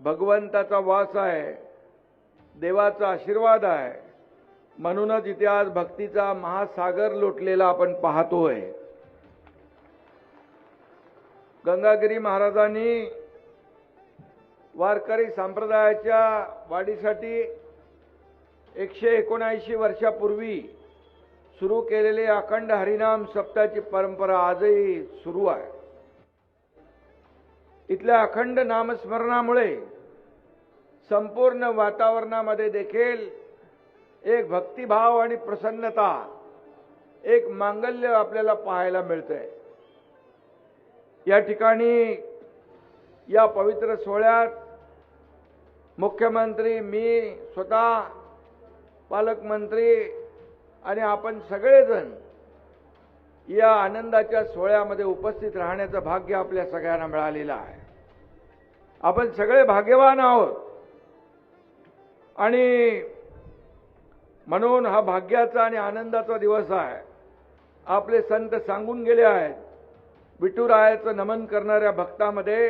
भगवंताचा वास आहे, देवाचा आशीर्वाद आहे. म्हणूनच इथे आज भक्तीचा महासागर लोटलेला आपण पाहतोय. गंगागिरी महाराजांनी वारकरी संप्रदायाच्या वाढीसाठी 179 वर्षापूर्वी सुरू केलेले अखंड हरिनाम सप्ताहाची परंपरा आजही सुरू आहे. इथल्या अखंड नामस्मरणामुळे संपूर्ण वातावरणामध्ये देखील एक भक्तिभाव आणि प्रसन्नता, एक मांगल्य आपल्याला पाहायला मिळतंय. या ठिकाणी या पवित्र सोहळ्यात मुख्यमंत्री, मी स्वतः, पालकमंत्री आणि आपण सगळेजण या आनंदाच्या सोहळ्यामध्ये उपस्थित राहण्याचं भाग्य आपल्या सगळ्यांना मिळालेलं आहे. आपण सगळे भाग्यवान आहोत आणि म्हणून हा भाग्याचा आणि आनंदाचा दिवस आहे. आपले संत सांगून गेले आहेत, विठुरायाचं नमन करणाऱ्या भक्तामध्ये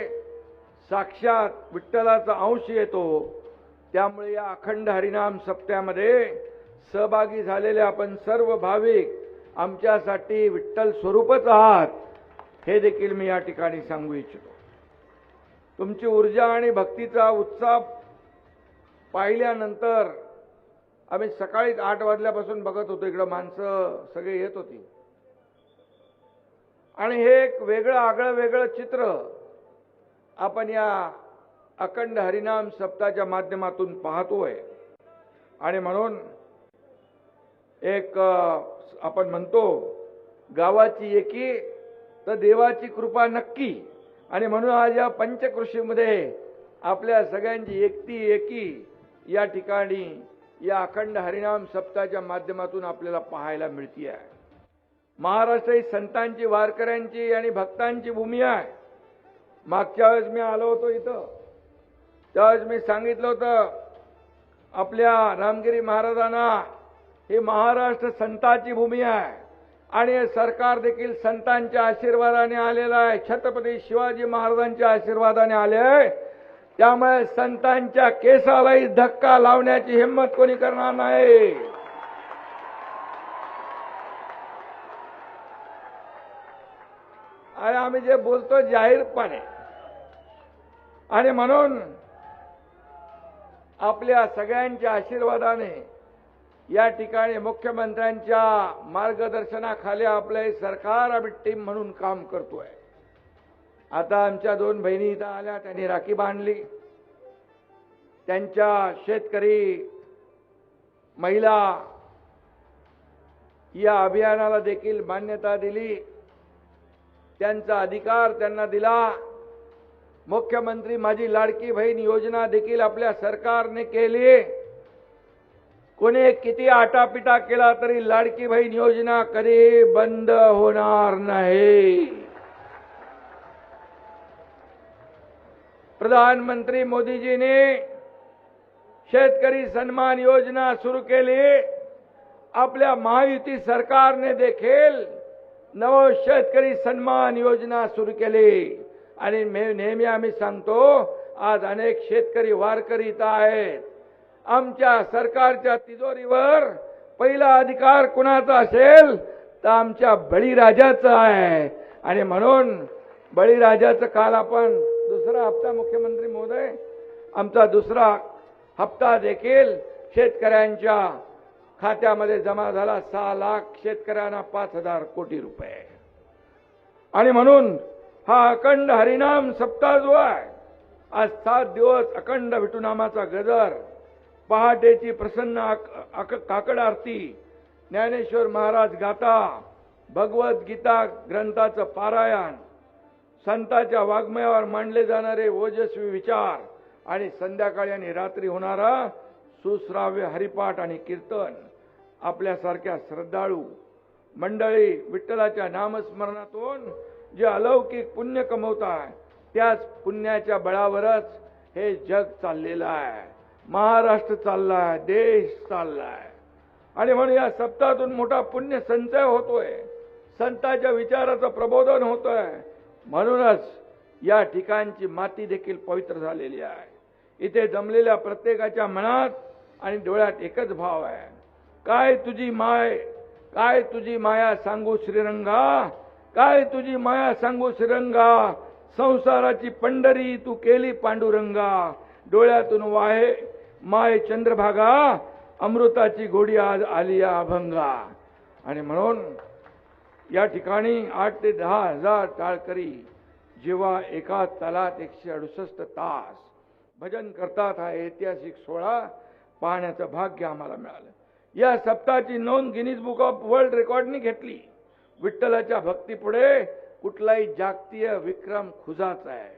साक्षात विठ्ठलाचा अंश येतो. त्यामुळे या अखंड हरिनाम सप्त्यामध्ये सहभागी झालेले आपण सर्व भाविक आमच्यासाठी विठ्ठल स्वरूपच आहात, हे देखील मी या ठिकाणी सांगू इच्छितो. तुमची ऊर्जा आणि भक्तीचा उत्साह पाहिल्यानंतर आम्ही सकाळी 8 वाजल्यापासून बघत होतो, इकडं माणसं सगळे येत होती आणि हे एक आगळं वेगळं चित्र आपण या अखंड हरिनाम सप्ताहाच्या माध्यमातून पाहतोय. आणि म्हणून एक आपण म्हणतो, गावाची एकी तर देवाची कृपा नक्की. आणि म्हणून आज या पंचकृषीमध्ये आपल्या सगळ्यांची एकी या ठिकाणी या अखंड हरिनाम सप्ताहाच्या माध्यमातून आपल्याला पाहायला मिळते आहे. महाराष्ट्र ही संतांची, वारकऱ्यांची आणि भक्तांची भूमी आहे. मागच्या वेळेस मी आलो होतो इथं, त्यावेळेस मी सांगितलं होतं आपल्या रामगिरी महाराजांना ही महाराष्ट्र संतांची भूमी आहे आणि हे सरकार देखील संतांच्या आशीर्वादाने आलेलं आहे, छत्रपती शिवाजी महाराजांच्या आशीर्वादाने आले आहे. त्यामुळे संतांच्या केसालाही धक्का लावण्याची हिंमत कोणी करणार नाही. आणि आम्ही जे बोलतो जाहीरपणे. आणि म्हणून आपल्या सगळ्यांच्या आशीर्वादाने या ठिकाणी मुख्यमंत्र्यांच्या मार्गदर्शनाखाली आपले सरकार आम्ही टीम म्हणून काम करतोय. आता आमच्या 2 बहिणी इथं आल्या, त्यांनी राखी बांधली. त्यांच्या शेतकरी महिला या अभियानाला देखील मान्यता दिली, त्यांचा अधिकार त्यांना दिला. मुख्यमंत्री माझी लाडकी बहीण योजना देखील आपल्या सरकारने केली. कोणी किती आटापिटा केला तरी लाडकी बहीण योजना कधी बंद होणार नाही. प्रधानमंत्री मोदीजीने शेतकरी सन्मान योजना सुरू केली. आपल्या महायुती सरकारने देखील नव शेतकरी सन्मान योजना सुरू केली. आणि नेहमी आम्ही सांगतो, आज अनेक शेतकरी वारकरी इथं आहेत. आमच्या सरकारच्या तिजोरीवर पहिला अधिकार कुणाचा असेल तर आमच्या बळीराजाचा आहे. आणि म्हणून बळीराजाचं काल आपण दुसरा हप्ता, मुख्यमंत्री महोदय, आमचा दुसरा हप्ता देखील शेतकऱ्यांच्या खात्यामध्ये जमा झाला. 6 लाख शेतकऱ्यांना 5,000 कोटी रुपये. आणि म्हणून हा अखंड हरिनाम सप्ताह जो आहे, आज 7 दिवस अखंड विठुनामाचा गजर, पहाटेची प्रसन्न काकड आरती, ज्ञानेश्वर महाराज गाथा, भगवद्गीता ग्रंथाचं पारायण, संतांच्या वाङ्मयावर मांडले जाणारे ओजस्वी विचार आणि संध्याकाळी आणि रात्री होणारा सुश्राव्य हरिपाठ आणि कीर्तन. आपल्यासारख्या श्रद्धाळू मंडळी विठ्ठलाच्या नामस्मरणातून जे अलौकिक पुण्य कमवतात, त्याच पुण्याच्या बळावरच हे जग चाललेलं आहे, महाराष्ट्र चाललाय, देश चाललाय. आणि म्हणून या सप्ताहातून मोठा पुण्य संचय होतोय, संतांच्या विचाराचं प्रबोधन होतोय. म्हणूनच या ठिकाणची माती देखील पवित्र झालेली आहे. इथे जमलेल्या प्रत्येकाच्या मनात आणि डोळ्यात एकच भाव आहे, काय तुझी माय, काय तुझी माया सांगू श्रीरंगा, काय तुझी माया सांगू श्रीरंगा, संसाराची पंढरी तू केली पांडुरंगा, डोळ्यातून वाहे माय चंद्रभागा, अमृताची गोडी आज आली या अभंगा. आणि म्हणून या ठिकाणी 8 ते 10 हजार टाळकरी जेव्हा एका तालात 168 तास भजन करतात, हा ऐतिहासिक सोहळा पाहण्याचं भाग्य आम्हाला मिळालं. या सप्ताहाची नोंद गिनीज बुक ऑफ वर्ल्ड रेकॉर्डनी घेतली. विठ्ठलाच्या भक्तीपुढे कुठलाही जागतिक विक्रम खुजाचा आहे,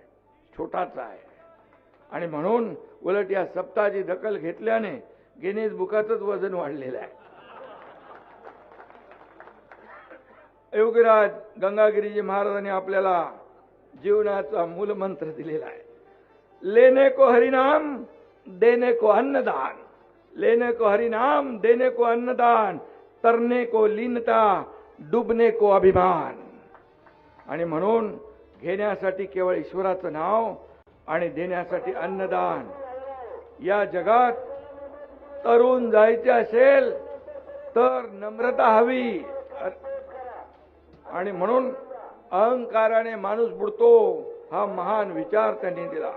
छोटाचा आहे. आणि म्हणून उलट या सप्ताहाची दखल घेतल्याने गिनीज बुकाचंच वजन वाढलेलं आहे. योगीराज गंगागिरीजी महाराजांनी आपल्याला जीवनाचा मूलमंत्र दिलेला आहे, लेने को हरिनाम देने को अन्नदान, लेने को हरिनाम देने को अन्नदान, तरने को लीनता डुबने को अभिमान. आणि म्हणून घेण्यासाठी केवळ ईश्वराचं नाव आणि देण्यासाठी अन्नदान. या जगात तरुण जायचे असेल तर नम्रता हवी. आणि म्हणून अहंकाराने माणूस बुडतो, हा महान विचार त्यांनी दिला.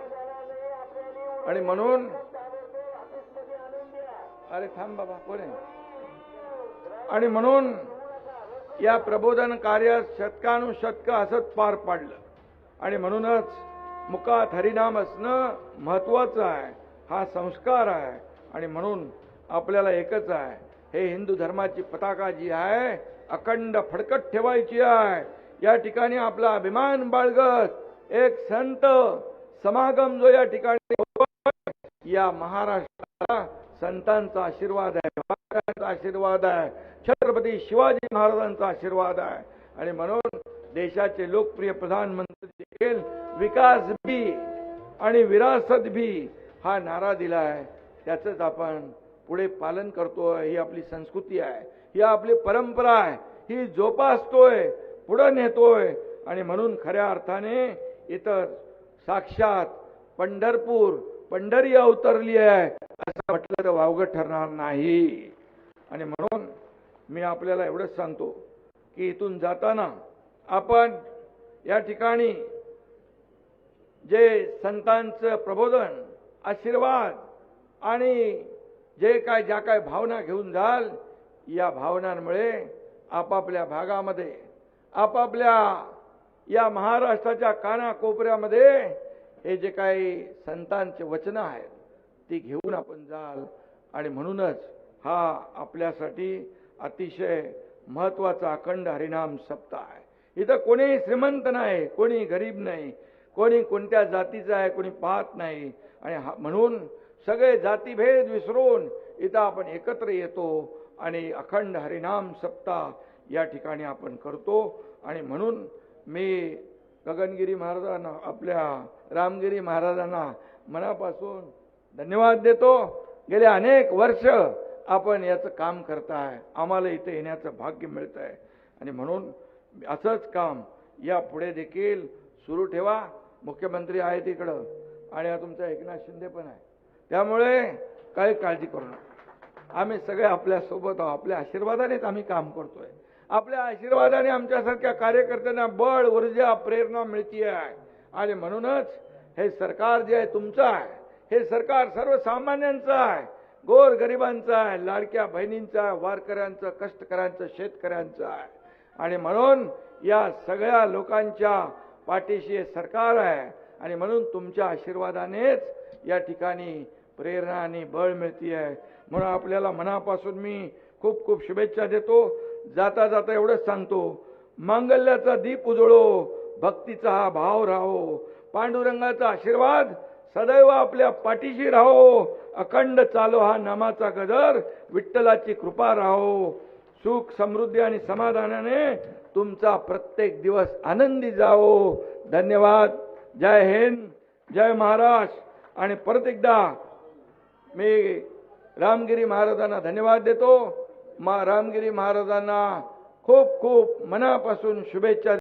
आणि म्हणून अरे थांब बाबा कोण आहे. आणि म्हणून या प्रबोधन कार्यात शतकानुशतक असंच पार पाडलं. आणि म्हणूनच मुखात हरिनाम असणं महत्वाचं आहे, हा संस्कार आहे. आणि म्हणून आपल्याला एकच आहे, हे हिंदू धर्माची पताका जी आहे अखंड फडकत ठेवायची आहे. या ठिकाणी आपला अभिमान बाळगत एक संत समागम जो या ठिकाणी या महाराष्ट्राला संतांचा आशीर्वाद आहे, महाराजांचा आशीर्वाद आहे, छत्रपती शिवाजी महाराजांचा आशीर्वाद आहे. आणि म्हणून देशाचे लोकप्रिय प्रधानमंत्री देखील विकास भी आणि विरासत भी हा नारा दिला आहे. त्याचंच आपण पुढे पालन करतोय. ही आपली संस्कृती आहे, ही आपली परंपरा आहे, ही जोपासतोय, पुढे नेतोय. आणि म्हणून खऱ्या अर्थाने इथं साक्षात पंढरी अवतरली आहे असं म्हटलं तर वावगं ठरणार नाही. आणि म्हणून मी आपल्याला एवढंच सांगतो की इथून जाताना आपण या ठिकाणी जे संतांचं प्रबोधन, आशीर्वाद आणि ज्या काय भावना घेऊन जाल, या भावनांमुळे आपापल्या भागामध्ये, आपापल्या या महाराष्ट्राच्या कानाकोपऱ्यामध्ये हे जे काही संतांचे वचनं आहेत ती घेऊन आपण जाल. आणि म्हणूनच हा आपल्यासाठी अतिशय महत्वाचा अखंड हरिनाम सप्ताह आहे. इथं कोणी श्रीमंत नाही, कोणी गरीब नाही, कोणी कोणत्या जातीचा आहे कोणी पाहत नाही. आणि म्हणून सगळे जातीभेद विसरून इथं आपण एकत्र येतो आणि अखंड हरिनाम सप्ताह या ठिकाणी आपण करतो. आणि म्हणून मी गगनगिरी महाराजांना, आपल्या रामगिरी महाराजांना मनापासून धन्यवाद देतो. गेले अनेक वर्ष आपण याचं काम करताय, आम्हाला इथे येण्याचं भाग्य मिळत आहे. आणि म्हणून असंच काम या पुढे देखील सुरू ठेवा. मुख्यमंत्री आहेत इकडं आणि तुमचा एकनाथ शिंदे पण आहे, त्यामुळे काही काळजी करू नका. आम्ही सगळे आपल्या सोबत आहोत. आपल्या आशीर्वादानेच आम्ही काम करतोय. आपल्या आशीर्वादाने आमच्यासारख्या कार्यकर्त्यांना बळ, ऊर्जा, प्रेरणा मिळते आहे. आणि म्हणूनच हे सरकार जे आहे तुमचं आहे, हे सरकार सर्वसामान्यांचं आहे, गोरगरिबांचं आहे, लाडक्या बहिणींचं आहे, वारकऱ्यांचं, कष्टकऱ्यांचं, शेतकऱ्यांचं आहे. आणि म्हणून या सगळ्या लोकांच्या पाठीशी हे सरकार आहे. आणि म्हणून तुमच्या आशीर्वादानेच या ठिकाणी प्रेरणा आणि बळ मिळते आहे. म्हणून आपल्याला मनापासून मी खूप खूप शुभेच्छा देतो. जाता जाता एवढंच सांगतो, मांगल्याचा दीप उजळो, भक्तीचा हा भाव राहो, पांडुरंगाचा आशीर्वाद सदैव आपल्या पाठीशी राहो, अखंड चालो हा नामाचा गजर, विठ्ठलाची कृपा राहो. सुख, समृद्धी आणि समाधानाने तुमचा प्रत्येक दिवस आनंदी जाओ. धन्यवाद. जय हिंद, जय महाराष्ट्र. आणि परत एकदा मी रामगिरी महाराजांना धन्यवाद देतो. रामगिरी महाराजांना खूप खूप मनापासून शुभेच्छा.